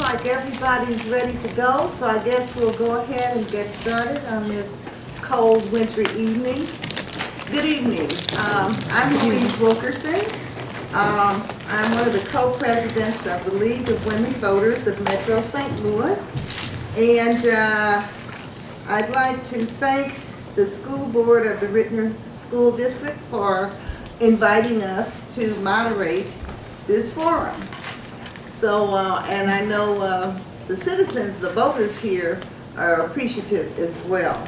like everybody's ready to go, so I guess we'll go ahead and get started on this cold wintry evening. Good evening. I'm Louise Wilkerson. I'm one of the co-presidents of the League of Women Voters of Metro St. Louis. And I'd like to thank the school board of the Rittner School District for inviting us to moderate this forum. So, and I know the citizens, the voters here are appreciative as well.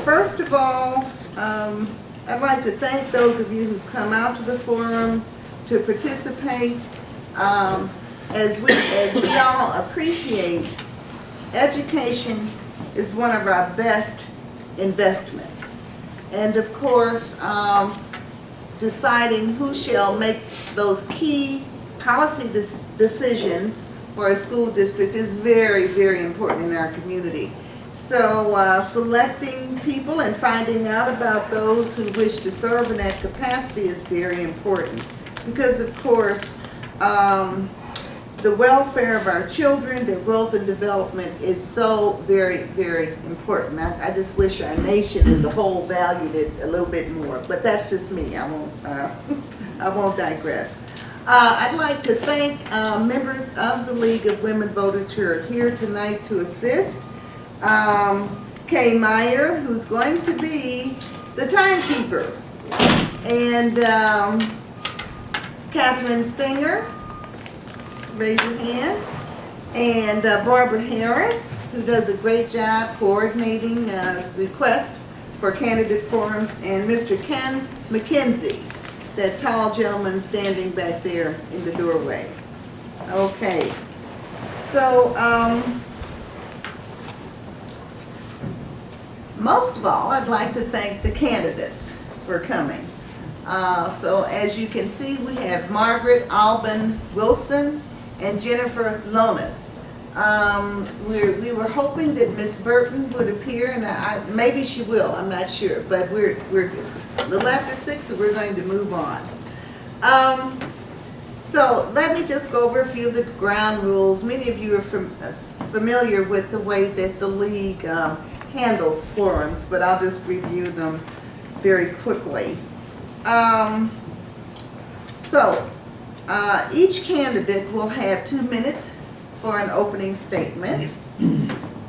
First of all, I'd like to thank those of you who've come out to the forum to participate. As we all appreciate, education is one of our best investments. And of course, deciding who shall make those key policy decisions for a school district is very, very important in our community. So selecting people and finding out about those who wish to serve in that capacity is very important, because of course the welfare of our children, their growth and development is so very, very important. I just wish our nation as a whole valued it a little bit more, but that's just me. I won't digress. I'd like to thank members of the League of Women Voters who are here tonight to assist. Kay Meyer, who's going to be the timekeeper, and Catherine Stinger, raise your hand, and Barbara Harris, who does a great job coordinating requests for candidate forums, and Mr. Ken McKenzie, that tall gentleman standing back there in the doorway. Okay, so most of all, I'd like to thank the candidates for coming. So as you can see, we have Margaret Alban Wilson and Jennifer Lonis. We were hoping that Miss Burton would appear, and maybe she will, I'm not sure, but we're a little after 6, so we're going to move on. So let me just go over a few of the ground rules. Many of you are familiar with the way that the League handles forums, but I'll just review them very quickly. Each candidate will have 2 minutes for an opening statement,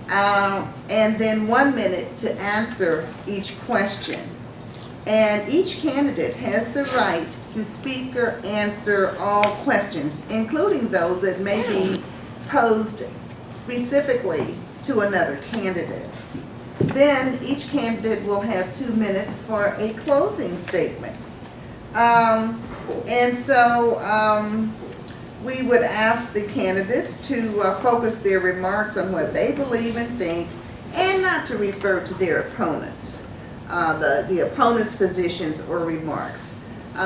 and then 1 minute to answer each question. And each candidate has the right to speak or answer all questions, including those that may be posed specifically to another candidate. Then each candidate will have 2 minutes for a closing statement. We would ask the candidates to focus their remarks on what they believe and think, and not to refer to their opponents, the opponent's positions or remarks.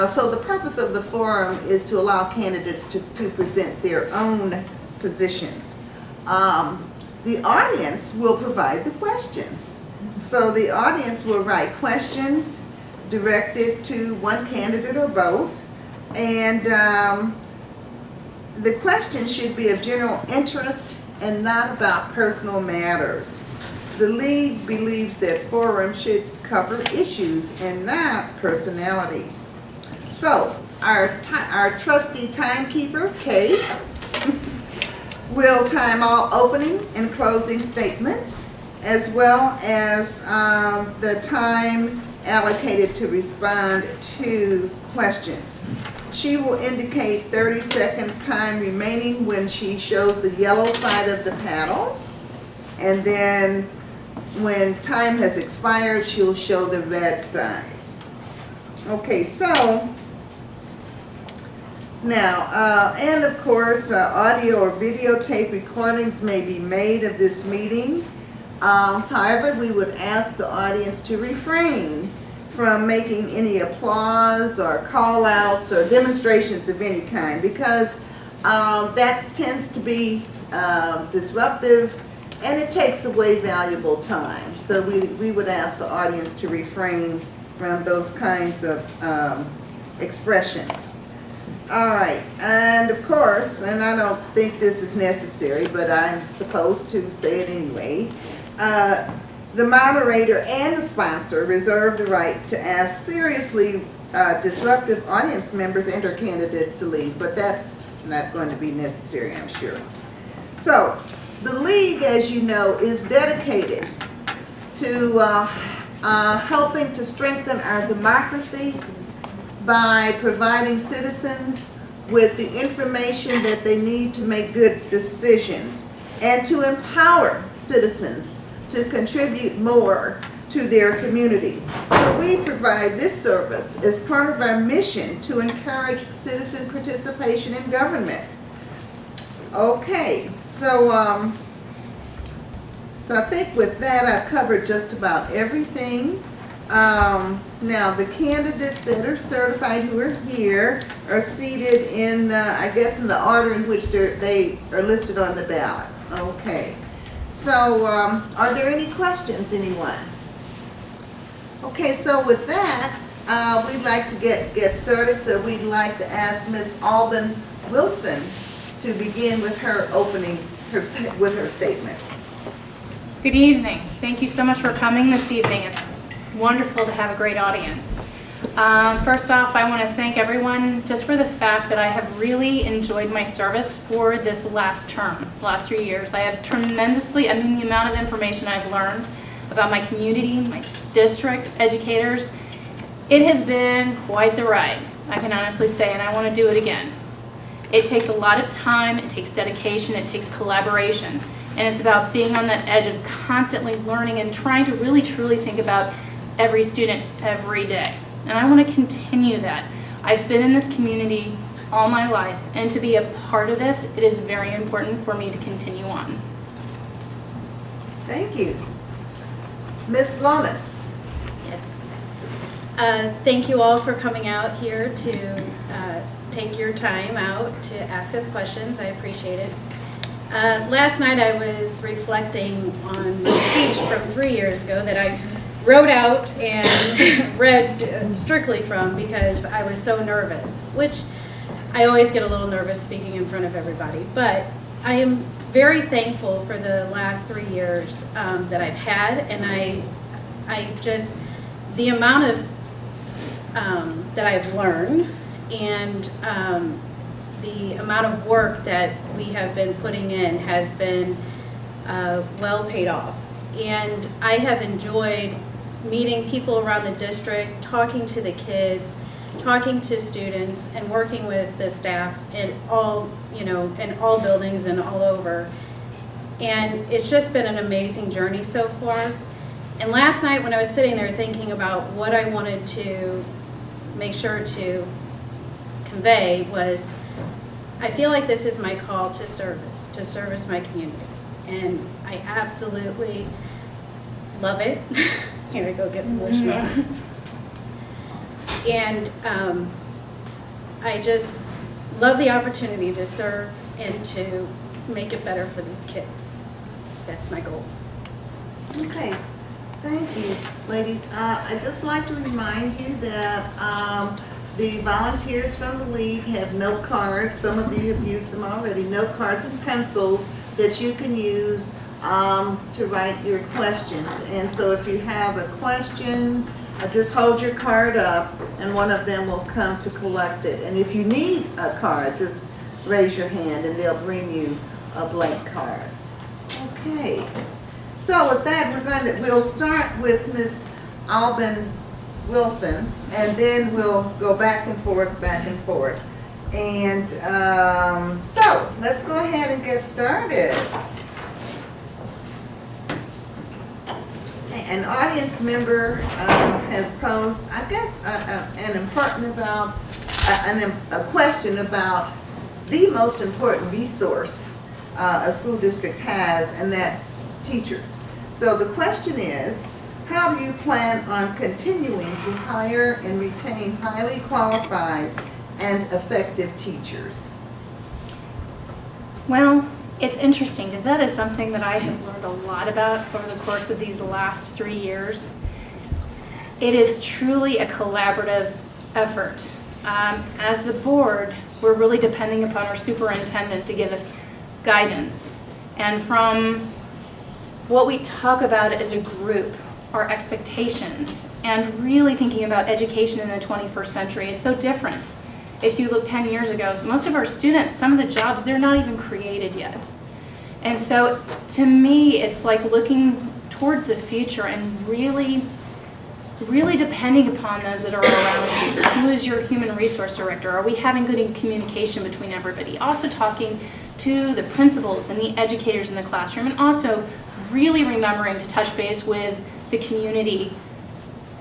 So the purpose of the forum is to allow candidates to present their own positions. The audience will provide the questions. So the audience will write questions directed to one candidate or both, and the questions should be of general interest and not about personal matters. The League believes that forums should cover issues and not personalities. So our trusty timekeeper, Kay, will time all opening and closing statements, as well as the time allocated to respond to questions. She will indicate 30 seconds time remaining when she shows the yellow side of the paddle, and then when time has expired, she'll show the red side. Okay, so now, and of course, audio or videotape recordings may be made of this meeting. However, we would ask the audience to refrain from making any applause or call outs or demonstrations of any kind, because that tends to be disruptive and it takes away valuable time. So we would ask the audience to refrain from those kinds of expressions. All right, and of course, and I don't think this is necessary, but I'm supposed to say it anyway, the moderator and the sponsor reserve the right to ask seriously disruptive audience members and or candidates to leave, but that's not going to be necessary, I'm sure. So, the League, as you know, is dedicated to helping to strengthen our democracy by providing citizens with the information that they need to make good decisions and to empower citizens to contribute more to their communities. So we provide this service as part of our mission to encourage citizen participation in government. Okay, so I think with that I've covered just about everything. Now the candidates that are certified who are here are seated in, I guess in the order in which they are listed on the ballot. Okay, so are there any questions, anyone? Okay, so with that, we'd like to get started. So we'd like to ask Ms. Alban Wilson to begin with her opening, with her statement. Good evening. Thank you so much for coming this evening. It's wonderful to have a great audience. First off, I want to thank everyone just for the fact that I have really enjoyed my service for this last term, last 3 years. I have tremendously, the amount of information I've learned about my community, my district, educators, it has been quite the ride, I can honestly say, and I want to do it again. It takes a lot of time, it takes dedication, it takes collaboration, and it's about being on that edge of constantly learning and trying to really truly think about every student every day. And I want to continue that. I've been in this community all my life, and to be a part of this, it is very important for me to continue on. Thank you. Ms. Lonis. Yes. Thank you all for coming out here to take your time out to ask us questions. I appreciate it. Last night I was reflecting on my speech from 3 years ago that I wrote out and read strictly from because I was so nervous, which I always get a little nervous speaking in front of everybody. But I am very thankful for the last 3 years that I've had, and I just, the amount of that I've learned and the amount of work that we have been putting in has been well paid off. And I have enjoyed meeting people around the district, talking to the kids, talking to students, and working with the staff in all, in all buildings and all over. And it's just been an amazing journey so far. And last night when I was sitting there thinking about what I wanted to make sure to convey was, I feel like this is my call to service my community. And I absolutely love it. Here I go, get emotional. And I just love the opportunity to serve and to make it better for these kids. That's my goal. Okay, thank you, ladies. I'd just like to remind you that the volunteers from the League have note cards. Some of you have used them already. Note cards and pencils that you can use to write your questions. And so if you have a question, just hold your card up and one of them will come to collect it. And if you need a card, just raise your hand and they'll bring you a blank card. Okay. So with that, we'll start with Ms. Alban Wilson, and then we'll go back and forth. And so let's go ahead and get started. An audience member has posed, I guess, a question about the most important resource a school district has, and that's teachers. So the question is, how do you plan on continuing to hire and retain highly qualified and effective teachers? Well, it's interesting because that is something that I have learned a lot about over the course of these last 3 years. It is truly a collaborative effort. As the board, we're really depending upon our superintendent to give us guidance. And from what we talk about as a group, our expectations, and really thinking about education in the 21st century, it's so different. If you look 10 years ago, most of our students, some of the jobs, they're not even created yet. And so to me, it's like looking towards the future and really depending upon those that are around you. Who is your human resource director? Are we having good communication between everybody? Also talking to the principals and the educators in the classroom, and also really remembering to touch base with the community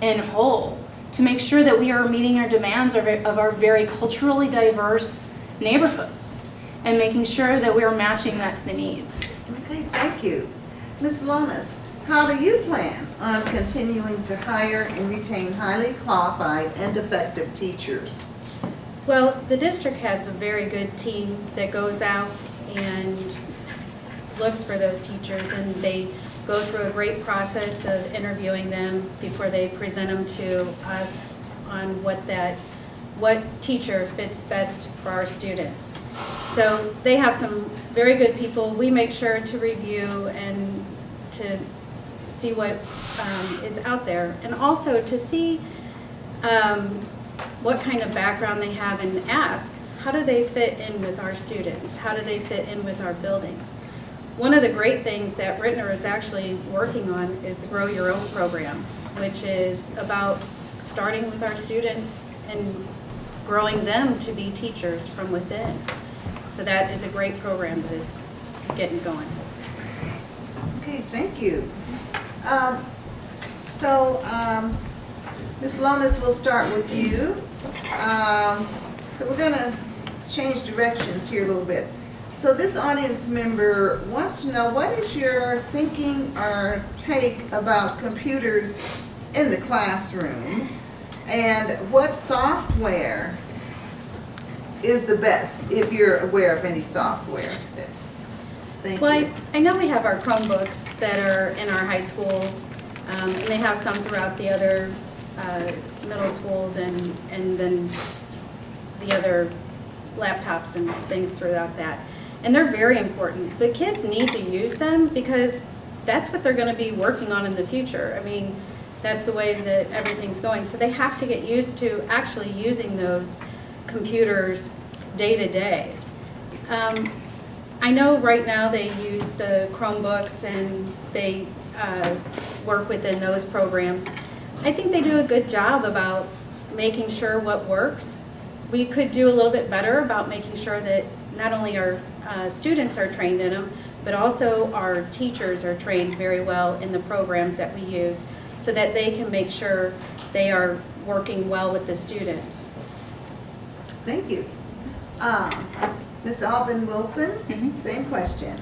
in whole to make sure that we are meeting our demands of our very culturally diverse neighborhoods and making sure that we are matching that to the needs. Okay, thank you. Ms. Lonis, how do you plan on continuing to hire and retain highly qualified and effective teachers? Well, the district has a very good team that goes out and looks for those teachers, and they go through a great process of interviewing them before they present them to us on what teacher fits best for our students. So they have some very good people. We make sure to review and to see what is out there, and also to see what kind of background they have, and ask, how do they fit in with our students? How do they fit in with our buildings? One of the great things that Rittner is actually working on is the Grow Your Own program, which is about starting with our students and growing them to be teachers from within. So that is a great program to get going. Okay, thank you. Ms. Lonis, we'll start with you. So we're going to change directions here a little bit. So this audience member wants to know, what is your thinking or take about computers in the classroom, and what software is the best, if you're aware of any software? Thank Well, you. I know we have our Chromebooks that are in our high schools, and they have some throughout the other middle schools, and then the other laptops and things throughout that. And they're very important. The kids need to use them because that's what they're going to be working on in the future. I mean, that's the way that everything's going. So they have to get used to actually using those computers day to day. I know right now they use the Chromebooks and they work within those programs. I think they do a good job about making sure what works. We could do a little bit better about making sure that not only our students are trained in them, but also our teachers are trained very well in the programs that we use, so that they can make sure they are working well with the students. Thank you. Ms. Alvin Wilson, same question.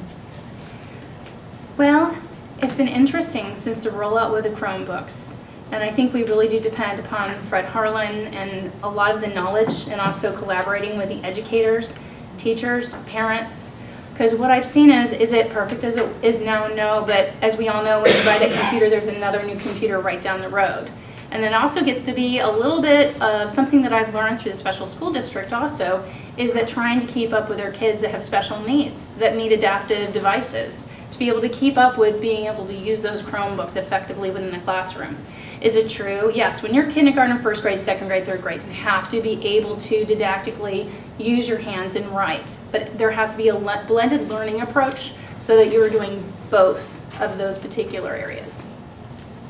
Well, it's been interesting since the rollout with the Chromebooks. And I think we really do depend upon Fred Harlan and a lot of the knowledge, and also collaborating with the educators, teachers, parents. Because what I've seen is it perfect as it is now? No, but as we all know, when you buy that computer, there's another new computer right down the road. And then also gets to be a little bit of something that I've learned through the special school district also, is that trying to keep up with their kids that have special needs, that need adaptive devices, to be able to keep up with being able to use those Chromebooks effectively within the classroom. Is it true? Yes, when you're kindergarten, first grade, second grade, third grade, you have to be able to didactically use your hands and write. But there has to be a blended learning approach so that you're doing both of those particular areas.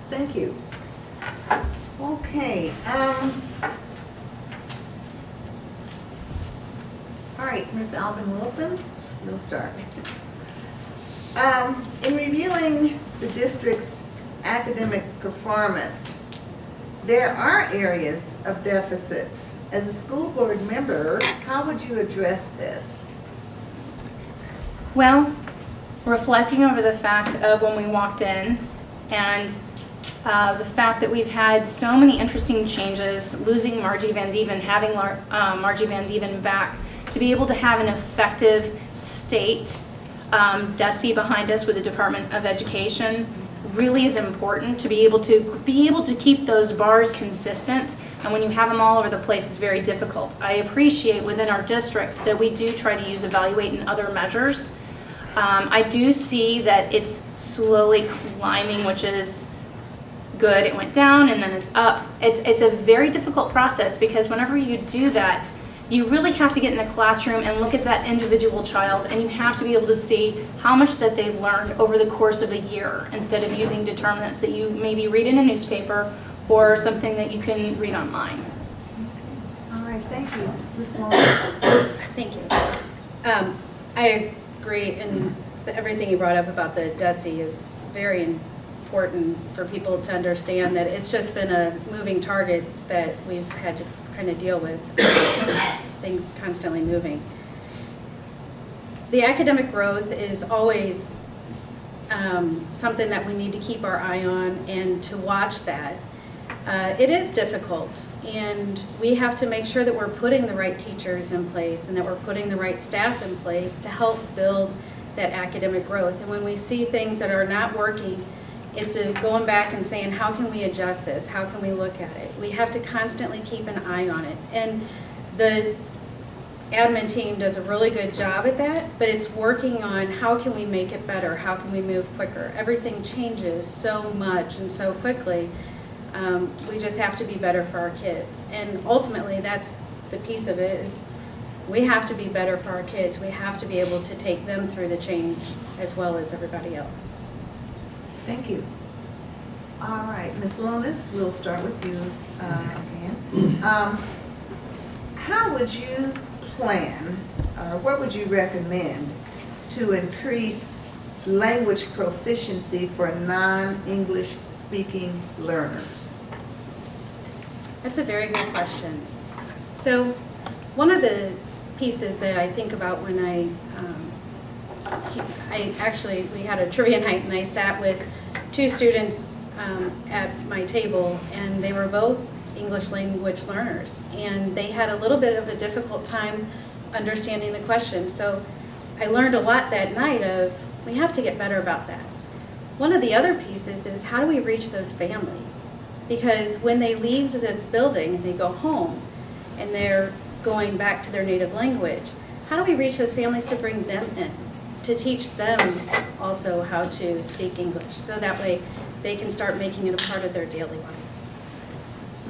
Thank you. Okay. All right, Ms. Alvin Wilson, you'll start. In reviewing the district's academic performance, there are areas of deficits. As a school board member, how would you address this? Well, reflecting over the fact of when we walked in, and the fact that we've had so many interesting changes, losing Margie Van Dieven, having Margie Van Dieven back, to be able to have an effective state DESE behind us with the Department of Education really is important, to be able to keep those bars consistent And when you have them all over the place, it's very difficult. I appreciate within our district that we do try to use evaluate and other measures. I do see that it's slowly climbing, which is good. It went down and then it's up. It's a very difficult process because whenever you do that, you really have to get in the classroom and look at that individual child, and you have to be able to see how much that they've learned over the course of a year instead of using determinants that you maybe read in a newspaper or something that you can read online. All right, thank you. Ms. Lawrence? Thank you. I agree, and everything you brought up about the DESE is very important for people to understand that it's just been a moving target that we've had to kind of deal with, things constantly moving. The academic growth is always something that we need to keep our eye on and to watch that. It is difficult, and we have to make sure that we're putting the right teachers in place and that we're putting the right staff in place to help build that academic growth. And when we see things that are not working, it's going back and saying, how can we adjust this? How can we look at it? We have to constantly keep an eye on it. And the admin team does a really good job at that, but it's working on how can we make it better? How can we move quicker? Everything changes so much and so quickly. We just have to be better for our kids. And ultimately, that's the piece of it, is we have to be better for our kids. We have to be able to take them through the change as well as everybody else. Thank you. All right, Ms. Lunas, we'll start with you again. How would you plan, or what would you recommend to increase language proficiency for non-English speaking learners? That's a very good question. So one of the pieces that I think about when we had a trivia night and I sat with two students at my table, and they were both English language learners, and they had a little bit of a difficult time understanding the question. So I learned a lot that night of, we have to get better about that. One of the other pieces is, how do we reach those families? Because when they leave this building and they go home and they're going back to their native language, how do we reach those families to bring them in, to teach them also how to speak English, so that way they can start making it a part of their daily life?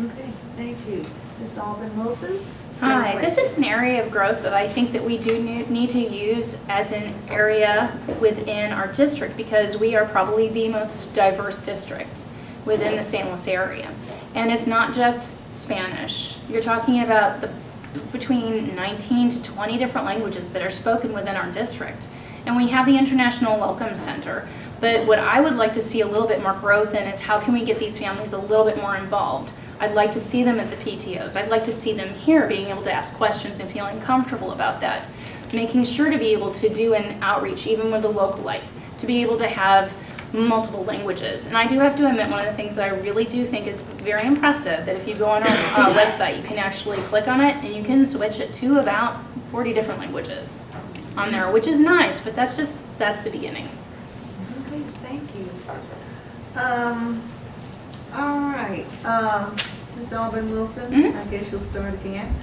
Okay, thank you. Ms. Alvin Wilson? Hi, this is an area of growth that I think that we do need to use as an area within our district, because we are probably the most diverse district within the St. Louis area. And it's not just Spanish. You're talking about between 19 to 20 different languages that are spoken within our district. And we have the International Welcome Center. But what I would like to see a little bit more growth in is, how can we get these families a little bit more involved? I'd like to see them at the PTOs. I'd like to see them here being able to ask questions and feeling comfortable about that. Making sure to be able to do an outreach, even with a localite, to be able to have multiple languages. And I do have to admit, one of the things that I really do think is very impressive, that if you go on our website, you can actually click on it and you can switch it to about 40 different languages on there, which is nice, but that's the beginning. Okay, thank you. All right, Ms. Alvin Wilson, I guess you'll start again.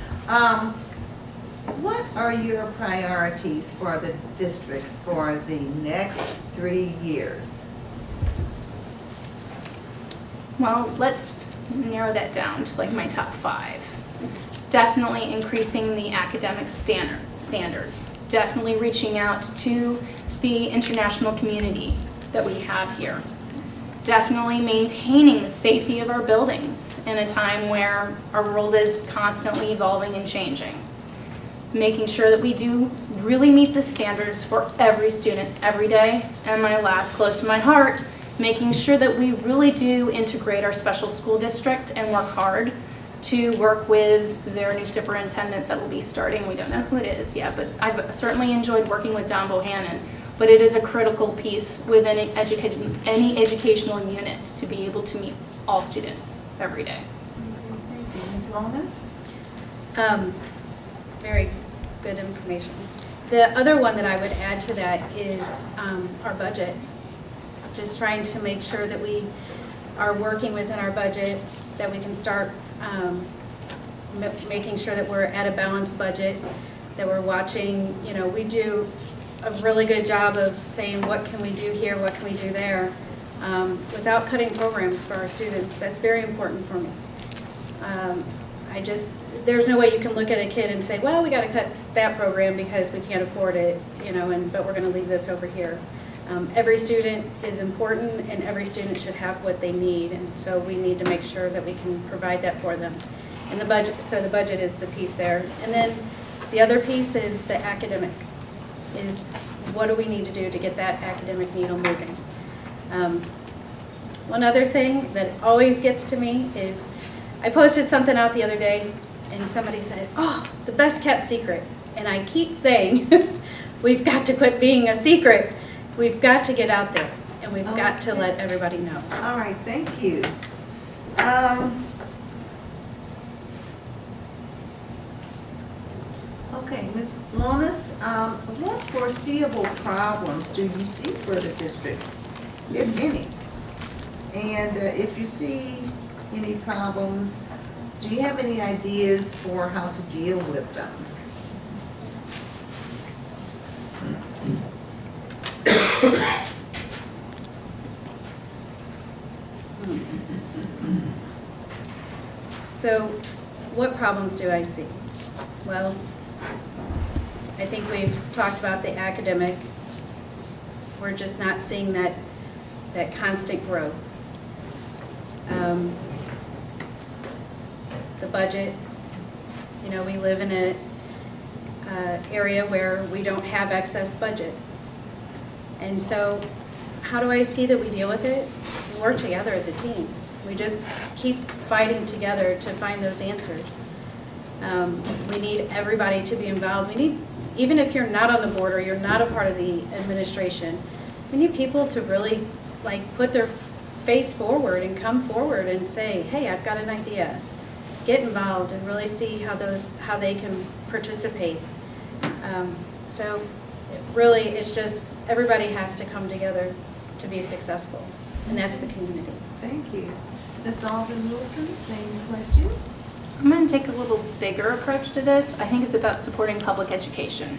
What are your priorities for the district for the next 3 years? Well, let's narrow that down to like my top 5. Definitely increasing the academic standards. Definitely reaching out to the international community that we have here. Definitely maintaining the safety of our buildings in a time where our world is constantly evolving and changing. Making sure that we do really meet the standards for every student every day. And my last, close to my heart, making sure that we really do integrate our special school district and work hard to work with their new superintendent that will be starting. We don't know who it is yet, but I've certainly enjoyed working with Don Bohannon. But it is a critical piece within any educational unit to be able to meet all students every day. Okay, thank you. Ms. Lomas? Very good information. The other one that I would add to that is our budget. Just trying to make sure that we are working within our budget, that we can start making sure that we're at a balanced budget, that we're watching, we do a really good job of saying what can we do here, what can we do there, without cutting programs for our students. That's very important for me. There's no way you can look at a kid and say, well, we got to cut that program because we can't afford it, but we're going to leave this over here. Every student is important, and every student should have what they need, and so we need to make sure that we can provide that for them. And the budget is the piece there. And then the other piece is the academic, is what do we need to do to get that academic needle moving. One other thing that always gets to me is I posted something out the other day, and somebody said, oh, the best kept secret. And I keep saying, we've got to quit being a secret. We've got to get out there, and we've got to let everybody know. All right, thank you. Okay, Ms. Lonis, what foreseeable problems do you see for the district, if any? And if you see any problems, do you have any ideas for how to deal with them? So, what problems do I see? Well, I think we've talked about the academic. We're just not seeing that constant growth. The budget, we live in an area where we don't have excess budget. And so, how do I see that we deal with it? We work together as a team. We just keep fighting together to find those answers. We need everybody to be involved. We need, even if you're not on the board or you're not a part of the administration, we need people to really put their face forward and come forward and say, hey, I've got an idea. Get involved and really see how they can participate. So it's just everybody has to come together to be successful, and that's the community. Thank you. Ms. Alden Wilson, same question. I'm going to take a little bigger approach to this. I think it's about supporting public education.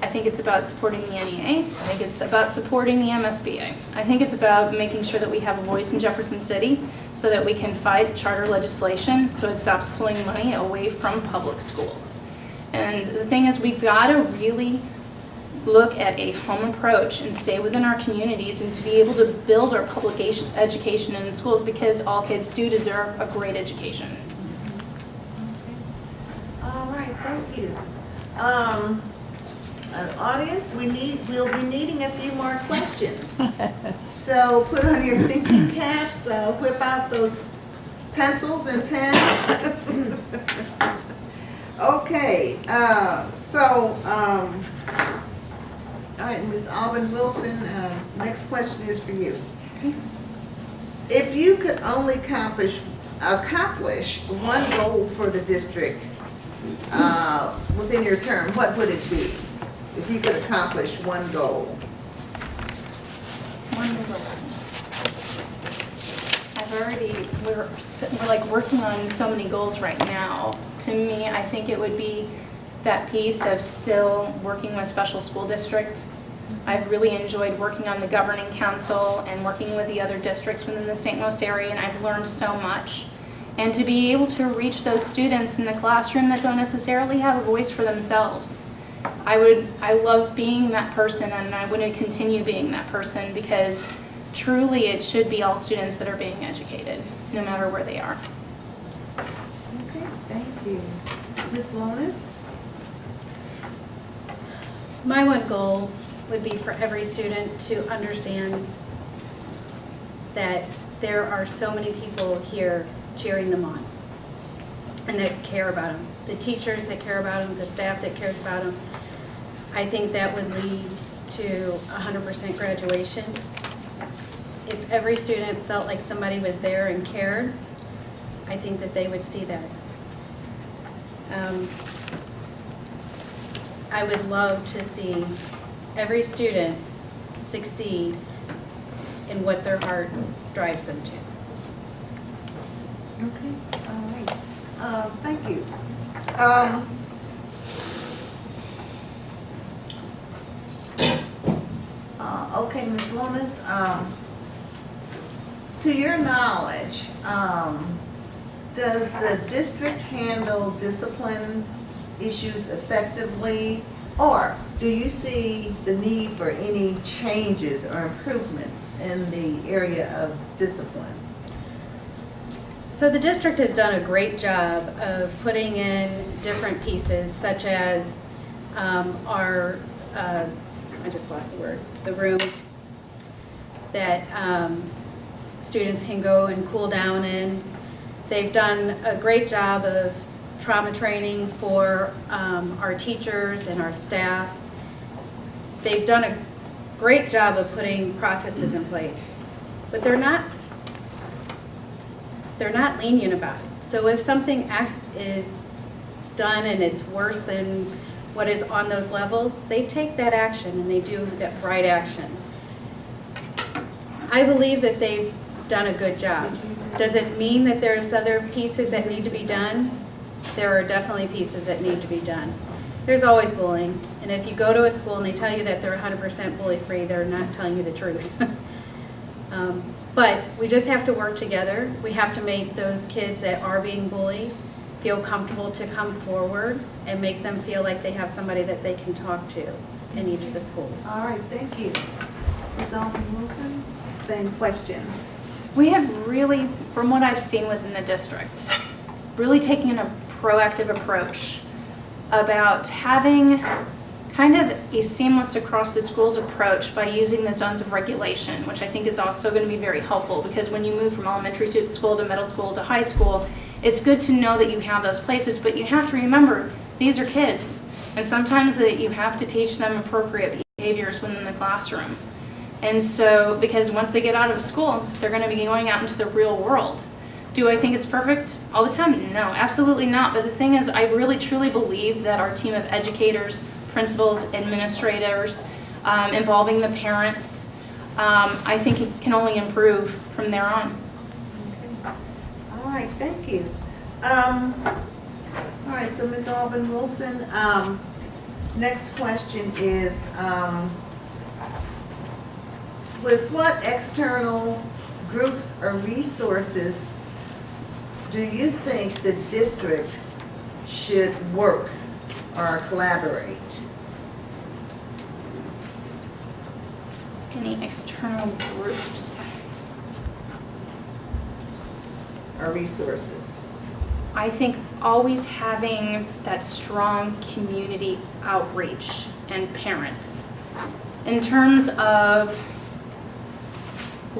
I think it's about supporting the NEA. I think it's about supporting the MSBA. I think it's about making sure that we have a voice in Jefferson City so that we can fight charter legislation so it stops pulling money away from public schools. And the thing is, we've got to really look at a home approach and stay within our communities and to be able to build our public education in the schools, because all kids do deserve a great education. All right, thank you. Audience, we'll be needing a few more questions. So put on your thinking caps, whip out those pencils and pens. Okay, all right, Ms. Alden Wilson, next question is for you. If you could only accomplish one goal for the district within your term, what would it be? If you could accomplish one goal. We're working on so many goals right now. To me, I think it would be that piece of still working with special school districts. I've really enjoyed working on the governing council and working with the other districts within the St. Louis area, and I've learned so much. And to be able to reach those students in the classroom that don't necessarily have a voice for themselves. I love being that person, and I want to continue being that person, because truly it should be all students that are being educated, no matter where they are. Okay, thank you. Ms. Lonis? My one goal would be for every student to understand that there are so many people here cheering them on and that care about them. The teachers that care about them, the staff that cares about them. I think that would lead to 100% graduation. If every student felt like somebody was there and cared, I think that they would see that. I would love to see every student succeed in what their heart drives them to. Okay, all right. Thank you. Okay, Ms. Loomis, to your knowledge, does the district handle discipline issues effectively? Or do you see the need for any changes or improvements in the area of discipline? So the district has done a great job of putting in different pieces such as our, I just lost the word, the rooms that students can go and cool down in. They've done a great job of trauma training for our teachers and our staff. They've done a great job of putting processes in place, but they're not lenient about it. So if something is done and it's worse than what is on those levels, they take that action and they do that right action. I believe that they've done a good job. Does it mean that there's other pieces that need to be done? There are definitely pieces that need to be done. There's always bullying, and if you go to a school and they tell you that they're 100% bully-free, they're not telling you the truth. But we just have to work together. We have to make those kids that are being bullied feel comfortable to come forward and make them feel like they have somebody that they can talk to in each of the schools. All right, thank you. Ms. Alvin Wilson, same question. We have really, from what I've seen within the district, really taken a proactive approach about having kind of a seamless across the schools approach by using the zones of regulation, which I think is also going to be very helpful because when you move from elementary school to middle school to high school, it's good to know that you have those places, but you have to remember these are kids, and sometimes that you have to teach them appropriate behaviors within the classroom. And so, because once they get out of school, they're going to be going out into the real world. Do I think it's perfect all the time? No, absolutely not. But the thing is, I really truly believe that our team of educators, principals, administrators, involving the parents, I think it can only improve from there on. Okay. All right, thank you. All right, so Ms. Alvin Wilson, next question is, with what external groups or resources do you think the district should work or collaborate? Any external groups? Or resources? I think always having that strong community outreach and parents. In terms of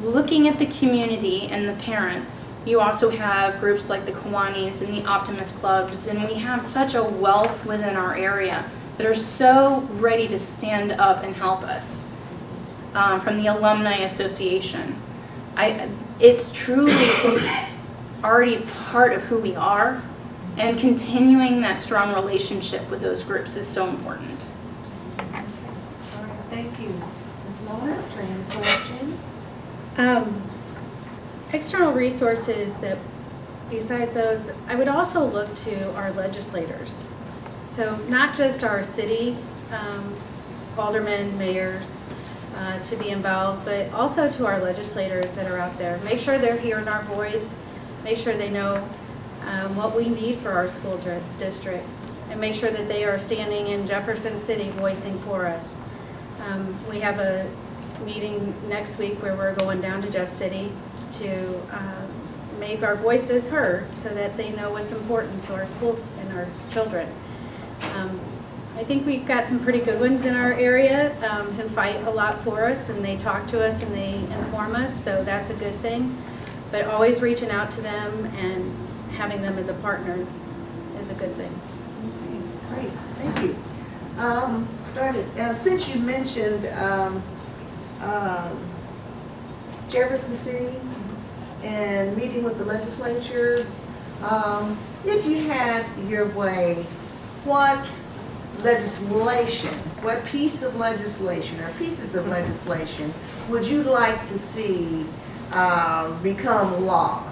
looking at the community and the parents, you also have groups like the Kiwanis and the Optimist Clubs, and we have such a wealth within our area that are so ready to stand up and help us. From the Alumni Association. It's truly already part of who we are, and continuing that strong relationship with those groups is so important. All right, thank you. Ms. Lois, same question. External resources that, besides those, I would also look to our legislators. So not just our city aldermen, mayors, to be involved, but also to our legislators that are out there. Make sure they're hearing our voice, make sure they know what we need for our school district, and make sure that they are standing in Jefferson City voicing for us. We have a meeting next week where we're going down to Jeff City to make our voices heard so that they know what's important to our schools and our children. I think we've got some pretty good ones in our area who fight a lot for us, and they talk to us and they inform us, so that's a good thing. But always reaching out to them and having them as a partner is a good thing. Okay, great, thank you. Since you mentioned Jefferson City and meeting with the legislature, if you had your way, what legislation, what piece of legislation or pieces of legislation would you like to see become law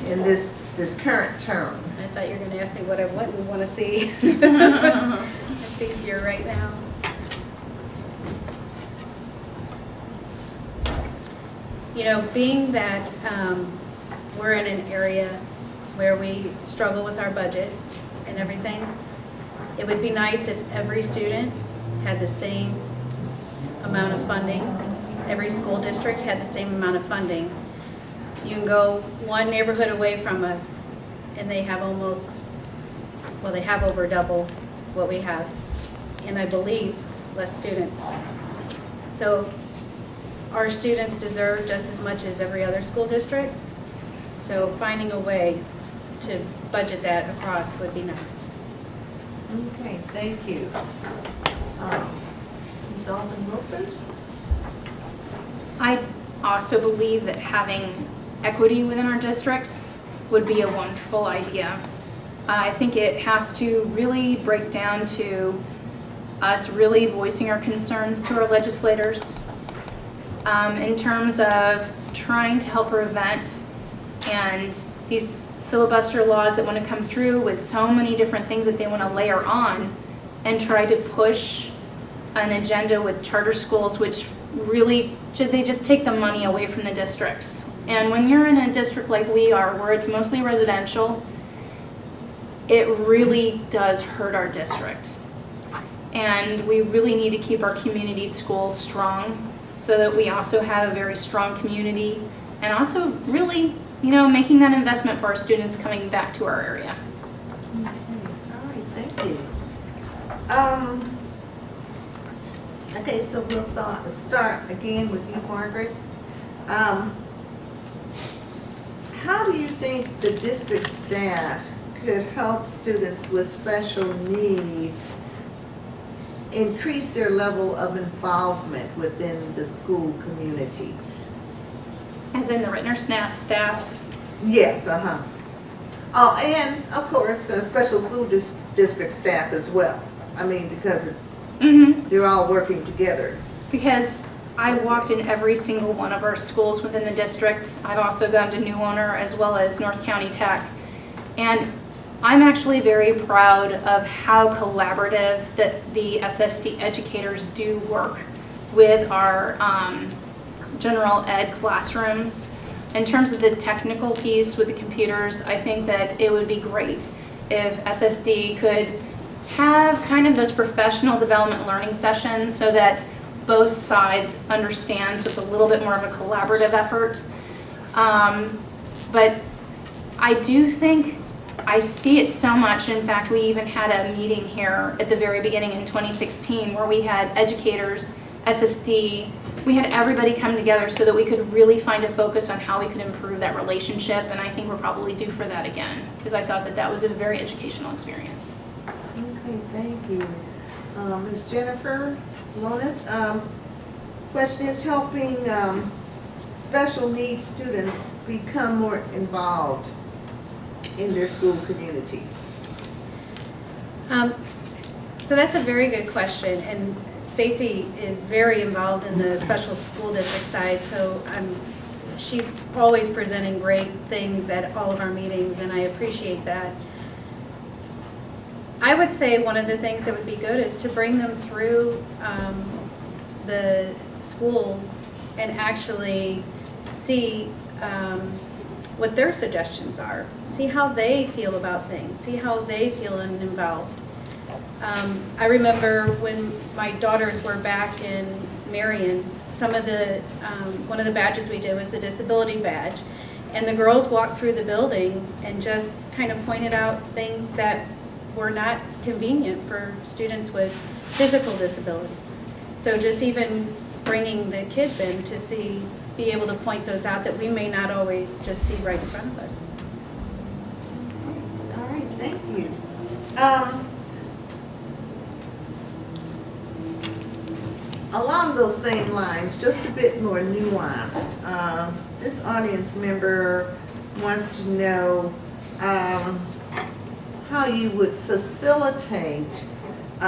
in this current term? thought you were going to ask me what I wouldn't want to see. It's easier right now. You know, being that we're in an area where we struggle with our budget and everything, it would be nice if every student had the same amount of funding. Every school district had the same amount of funding. You can go one neighborhood away from us and they have almost, well, they have over double what we have. And I believe less students. So our students deserve just as much as every other school district. So finding a way to budget that across would be nice. Okay, thank you. Ms. Alden Wilson? I also believe that having equity within our districts would be a wonderful idea. I think it has to really break down to us really voicing our concerns to our legislators in terms of trying to help prevent and these filibuster laws that want to come through with so many different things that they want to layer on and try to push an agenda with charter schools, which really, they just take the money away from the districts. And when you're in a district like we are, where it's mostly residential, it really does hurt our district. And we really need to keep our community schools strong so that we also have a very strong community and also really, you know, making that investment for our students coming back to our area. Okay. All right, thank you. Okay, so we'll start again with you, Margaret. How do you think the district staff could help students with special needs increase their level of involvement within the school communities? As in the Rittner staff. Yes, Oh, and of course, special school district staff as well. I mean, because it's, they're all working together. Because I walked in every single one of our schools within the district. I've also gone to New Owner as well as North County Tech. And I'm actually very proud of how collaborative that the SSD educators do work with our general ed classrooms. In terms of the technical piece with the computers, I think that it would be great if SSD could have kind of those professional development learning sessions so that both sides understand, so it's a little bit more of a collaborative effort. But I do think I see it so much. In fact, we even had a meeting here at the very beginning in 2016 where we had educators, SSD, we had everybody come together so that we could really find a focus on how we could improve that relationship, and I think we're probably due for that again because I thought that that was a very educational experience. Okay, thank you. Ms. Jennifer Lonis, question is helping special needs students become more involved in their school communities. So that's a very good question, and Stacy is very involved in the special school district side, so she's always presenting great things at all of our meetings, and I appreciate that. I would say one of the things that would be good is to bring them through the schools and actually see what their suggestions are, see how they feel about things, see how they feel involved. I remember when my daughters were back in Marion, some of the one of the badges we did was the disability badge, and the girls walked through the building and just kind of pointed out things that were not convenient for students with physical disabilities. So just even bringing the kids in to be able to point those out that we may not always just see right in front of us. All right, thank you. Along those same lines, just a bit more nuanced, this audience member wants to know how you would facilitate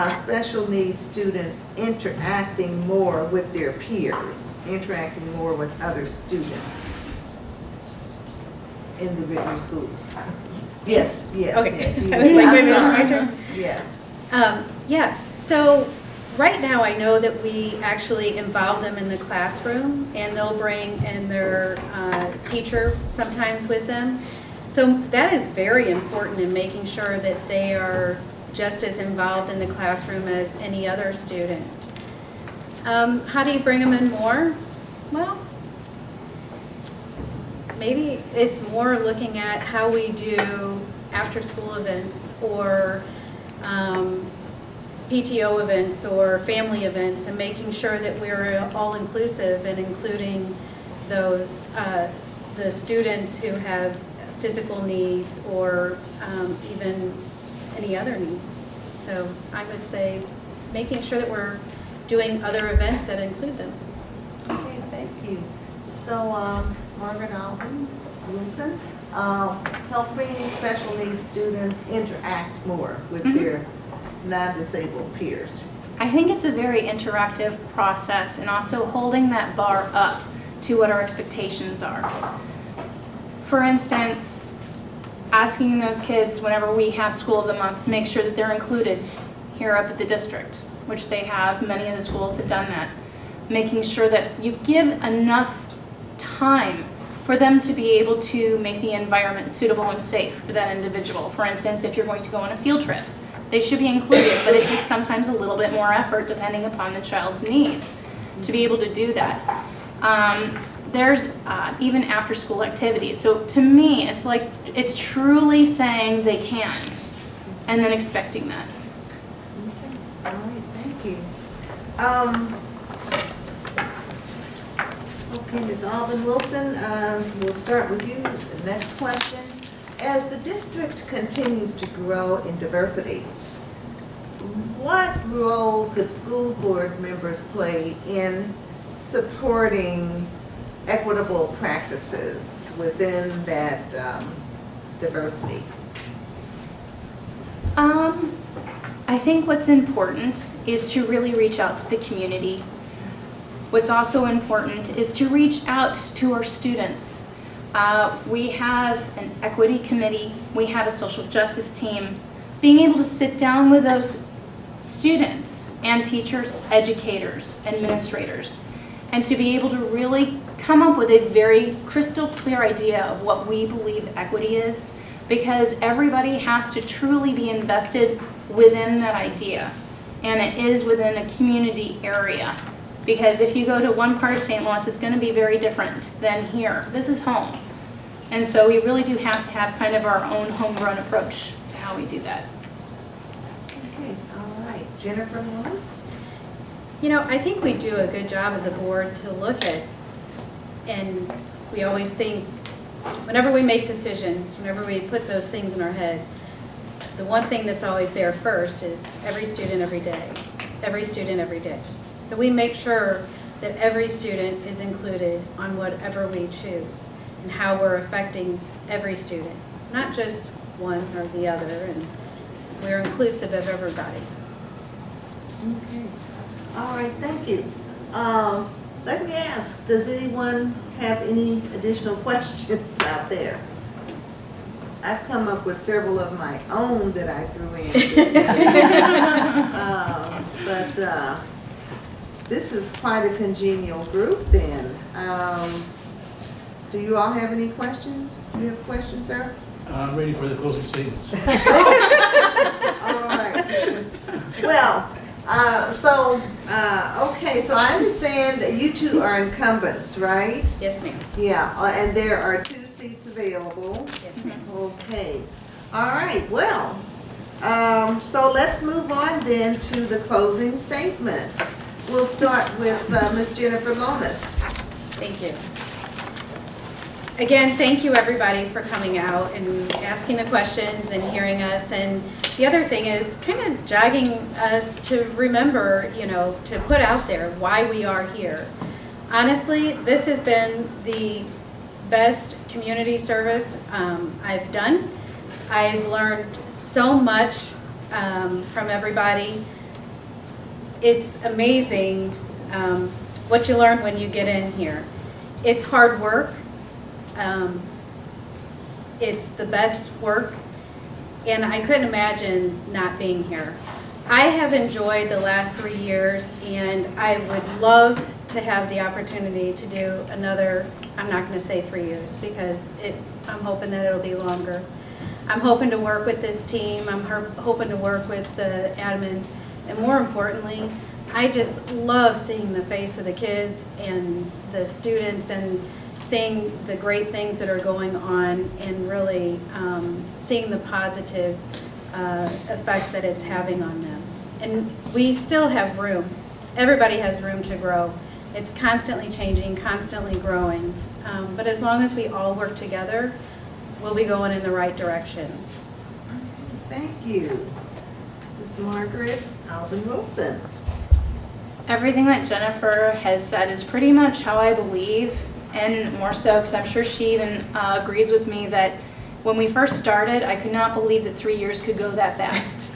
special needs students interacting more with their peers, interacting more with other students in the Rittner schools. Yes, yes, Okay. yes. I was like, wait a minute, I'm it's my sorry. turn? Yes. Yeah, so right now I know that we actually involve them in the classroom and they'll bring in their teacher sometimes with them. So that is very important in making sure that they are just as involved in the classroom as any other student. How do you bring them in more? Well, maybe it's more looking at how we do after-school events or PTO events or family events, and making sure that we're all inclusive and including those the students who have physical needs or even any other needs. So I would say making sure that we're doing other events that include them. Okay, thank you. So, Margaret Alvin Wilson, helping special needs students interact more with their non-disabled peers. I think it's a very interactive process and also holding that bar up to what our expectations are. For instance, asking those kids whenever we have School of the Month to make sure that they're included here up at the district, which they have, many of the schools have done that. Making sure that you give enough time for them to be able to make the environment suitable and safe for that individual. For instance, if you're going to go on a field trip, they should be included, but it takes sometimes a little bit more effort depending upon the child's needs to be able to do that. There's even after school activities. So to me, it's like, it's truly saying they can and then expecting that. Okay, all right, thank you. Okay, Ms. Alvin Wilson, we'll start with you. The next question. As the district continues to grow in diversity, what role could school board members play in supporting equitable practices within that diversity? I think what's important is to really reach out to the community. What's also important is to reach out to our students. We have an equity committee, we have a social justice team. Being able to sit down with those students and teachers, educators, administrators, and to be able to really come up with a very crystal clear idea of what we believe equity is, because everybody has to truly be invested within that idea, and it is within a community area. Because if you go to one part of St. Louis, it's going to be very different than here. This is home. And so we really do have to have kind of our own homegrown approach to how we do that. Okay, all right. Jennifer Lewis? You know, I think we do a good job as a board to look at, and we always think, whenever we make decisions, whenever we put those things in our head, the one thing that's always there first is every student every day, every student every day. So we make sure that every student is included on whatever we choose and how we're affecting every student, not just one or the other, and we're inclusive of everybody. Okay. All right, thank you. Let me ask, does anyone have any additional questions out there? I've come up with several of my own that I threw in just now. But this is quite a congenial group then. Do you all have any questions? Do you have questions, sir? I'm ready for the closing statements. All right. Well, okay, so I understand that you two are incumbents, right? Yes, ma'am. Yeah, and there are 2 seats available. Yes, ma'am. Okay. All right, well, so let's move on then to the closing statements. We'll start with Ms. Jennifer Lonis. Thank you. Again, thank you everybody for coming out and asking the questions and hearing us. And the other thing is kind of jogging us to remember, you know, to put out there why we are here. Honestly, this has been the best community service I've done. I've learned so much from everybody. It's amazing what you learn when you get in here. It's hard work. It's the best work, and I couldn't imagine not being here. I have enjoyed the last 3 years, and I would love to have the opportunity to do another, I'm not going to say 3 years, because I'm hoping that it'll be longer. I'm hoping to work with this team, I'm hoping to work with the admins, and more importantly, I just love seeing the face of the kids and the students and seeing the great things that are going on and really seeing the positive effects that it's having on them. And we still have room. Everybody has room to grow. It's constantly changing, constantly growing. But as long as we all work together, we'll be going in the right direction. Thank you. Ms. Margaret Alvin Wilson. Everything that Jennifer has said is pretty much how I believe, and more so because I'm sure she even agrees with me that when we first started, I could not believe that 3 years could go that fast.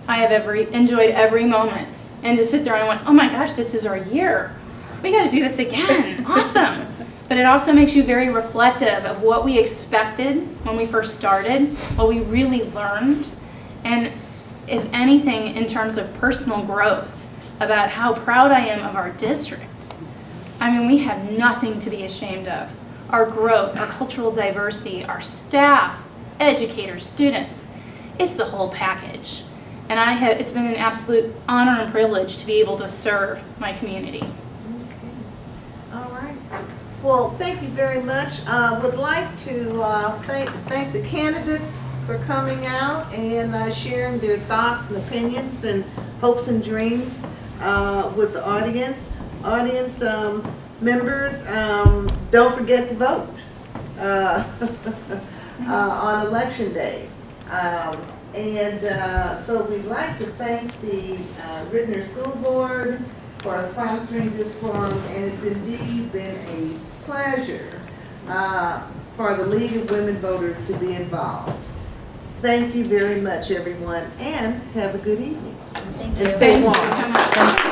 I have enjoyed every moment. And to sit there and I went, oh my gosh, this is our year. We got to do this again. Awesome. But it also makes you very reflective of what we expected when we first started, what we really learned, and if anything, in terms of personal growth, about how proud I am of our district. I mean, we have nothing to be ashamed of. Our growth, our cultural diversity, our staff, educators, students, it's the whole package. And it's been an absolute honor and privilege to be able to serve my community. Okay. All right. Well, thank you very much. Would like to thank the candidates for coming out and sharing their thoughts and opinions and hopes and dreams with the audience. Audience members, don't forget to vote on election day. So we'd like to thank the Ridner School Board for sponsoring this forum, and it's indeed been a pleasure for the League of Women Voters to be involved. Thank you very much, everyone, and have a good evening. Thank you. And stay warm. Thank you so much.